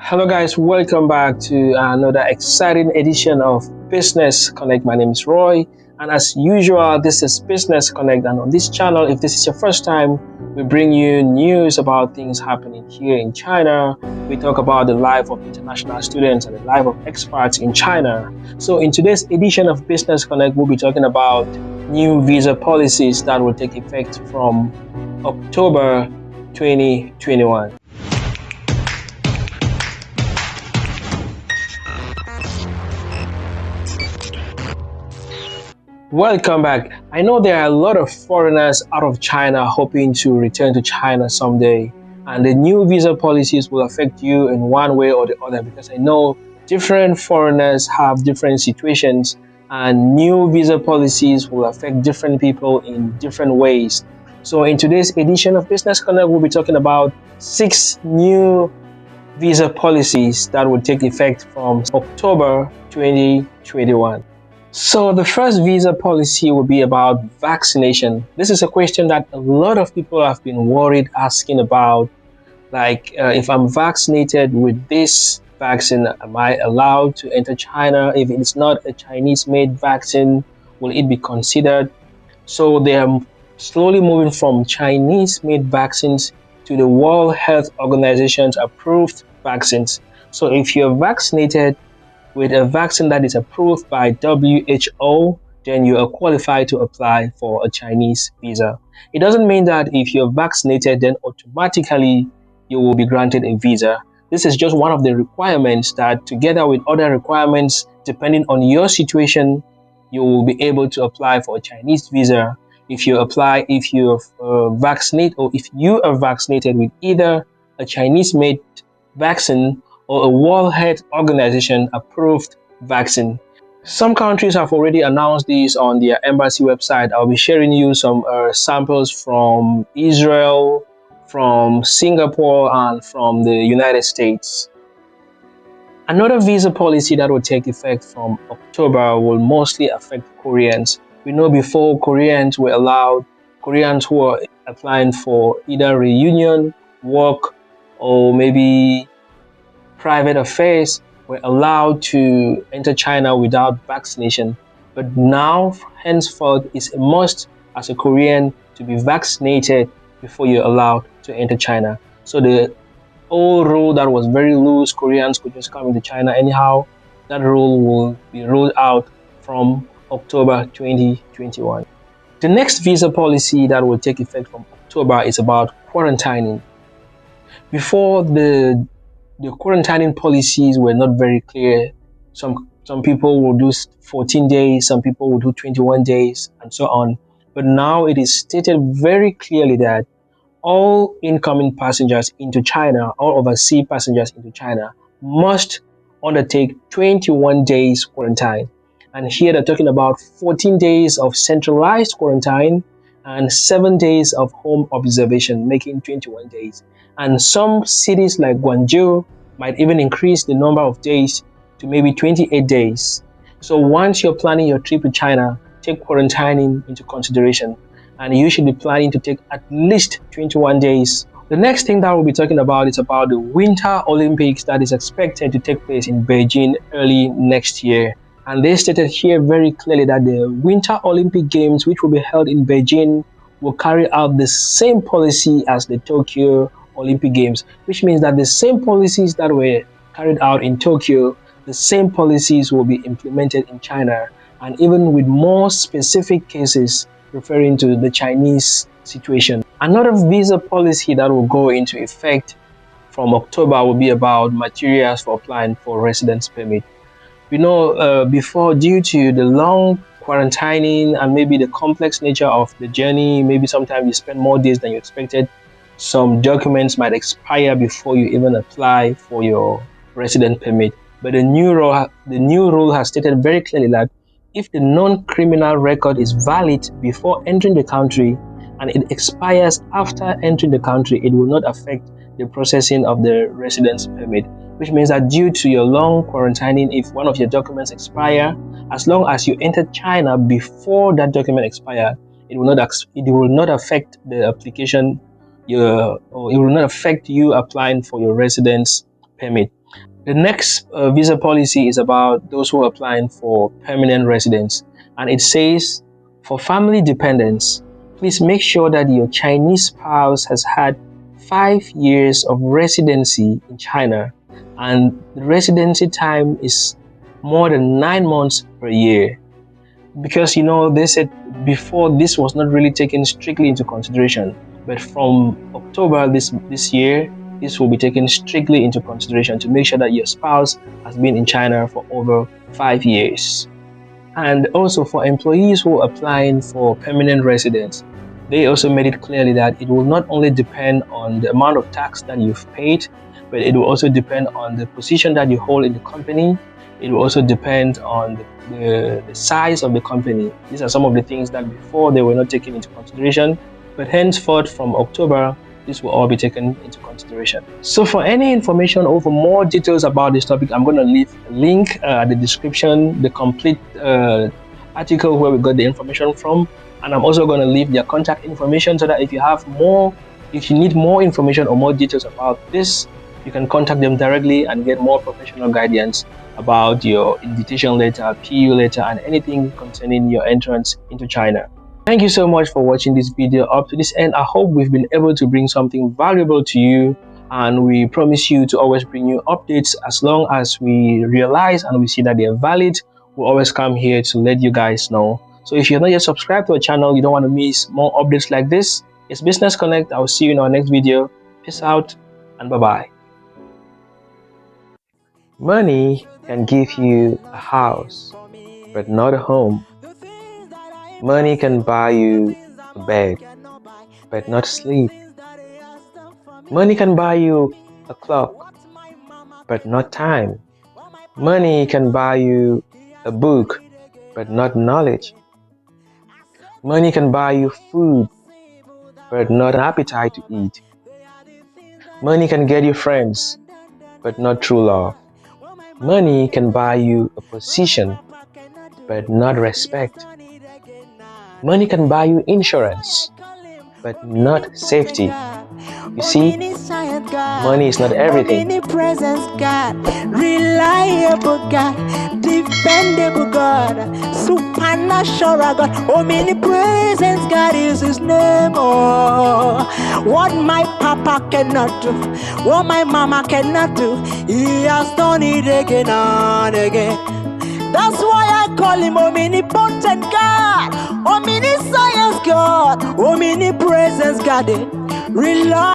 Hello guys, welcome back to another exciting edition of Business Connect. My name is Roy, and as usual, this is Business Connect, and on this channel, if this is your first time, we bring you news about things happening here in China. We talk about the life of international students and the life of experts in China. So in today's edition of Business Connect, we'll be talking about new visa policies that will take effect from October 2021. Welcome back. I know there are a lot of foreigners out of China hoping to return to China someday, and the new visa policies will affect you in one way or the other, because I know different foreigners have different situations, and new visa policies will affect different people in different ways. So in today's edition of Business Connect, we'll be talking about 6 new visa policies that will take effect from October 2021. So the first visa policy will be about vaccination. This is a question that a lot of people have been worried asking about. Like, if I'm vaccinated with this vaccine, am I allowed to enter China? If it's not a Chinese-made vaccine, will it be considered? So they are slowly moving from Chinese-made vaccines to the World Health Organization's approved vaccines. So if you're vaccinated with a vaccine that is approved by WHO, then you are qualified to apply for a Chinese visa. It doesn't mean that if you're vaccinated, then automatically you will be granted a visa. This is just one of the requirements that, together with other requirements, depending on your situation, you will be able to apply for a Chinese visa if you vaccinate, or if you are vaccinated with either a Chinese-made vaccine or a World Health Organization approved vaccine. Some countries have already announced this on their embassy website. I'll be sharing you some samples from Israel, from Singapore, and from the United States. Another visa policy that will take effect from October will mostly affect Koreans. We know before Koreans were allowed, Koreans who are applying for either reunion, work, or maybe private affairs, were allowed to enter China without vaccination. But now, henceforth, it's a must as a Korean to be vaccinated before you're allowed to enter China. So the old rule that was very loose, Koreans could just come into China anyhow, that rule will be ruled out from October 2021. The next visa policy that will take effect from October is about quarantining. Before, the quarantining policies were not very clear. Some people will do 14 days, some people will do 21 days, and so on. But now it is stated very clearly that all incoming passengers into China, all overseas passengers into China, must undertake 21 days quarantine. And here they're talking about 14 days of centralized quarantine and 7 days of home observation, making 21 days. And some cities like Guangzhou might even increase the number of days to maybe 28 days. So once you're planning your trip to China, take quarantining into consideration, and you should be planning to take at least 21 days. The next thing that we'll be talking about is about the Winter Olympics that is expected to take place in Beijing early next year. And they stated here very clearly that the Winter Olympic Games, which will be held in Beijing, will carry out the same policy as the Tokyo Olympic Games, which means that the same policies that were carried out in Tokyo, the same policies will be implemented in China, and even with more specific cases referring to the Chinese situation. Another visa policy that will go into effect from October will be about materials for applying for residence permit. We know before, due to the long quarantining and maybe the complex nature of the journey, maybe sometimes you spend more days than you expected, some documents might expire before you even apply for your residence permit. But the new rule has stated very clearly that if the non-criminal record is valid before entering the country and it expires after entering the country, it will not affect the processing of the residence permit, which means that due to your long quarantining, if one of your documents expire, as long as you entered China before that document expired, it will not affect the application, or it will not affect you applying for your residence permit. The next visa policy is about those who are applying for permanent residence, and it says for family dependents, please make sure that your Chinese spouse has had 5 years of residency in China, and the residency time is more than 9 months per year. Because they said before this was not really taken strictly into consideration, but from October this year, this will be taken strictly into consideration to make sure that your spouse has been in China for over 5 years. And also for employees who are applying for permanent residence, they also made it clearly that it will not only depend on the amount of tax that you've paid, but it will also depend on the position that you hold in the company. It will also depend on the size of the company. These are some of the things that before they were not taken into consideration, but henceforth from October, this will all be taken into consideration. So for any information or for more details about this topic, I'm going to leave a link at the description, the complete article where we got the information from. And I'm also going to leave their contact information so that if you need more information or more details about this, you can contact them directly and get more professional guidance about your invitation letter, PU letter, and anything concerning your entrance into China. Thank you so much for watching this video up to this end. I hope we've been able to bring something valuable to you, and we promise you to always bring you updates as long as we realize and we see that they are valid. We'll always come here to let you guys know. So if you're not yet subscribed to our channel, you don't want to miss more updates like this. It's Business Connect. I'll see you in our next video. Peace out and bye-bye. Money can give you a house, but not a home. Money can buy you a bed, but not sleep. Money can buy you a clock, but not time. Money can buy you a book, but not knowledge. Money can buy you food, but not an appetite to eat. Money can get you friends, but not true love. Money can buy you a position, but not respect. Money can buy you insurance, but not safety. You see, money is not everything. Reliable God, dependable God, supernatural God, omnipresence God is His name. Oh, what my papa cannot do, what my mama cannot do, He has done it again and again. That's why I call Him omnipotent God, omniscience God, omnipresence God. Rely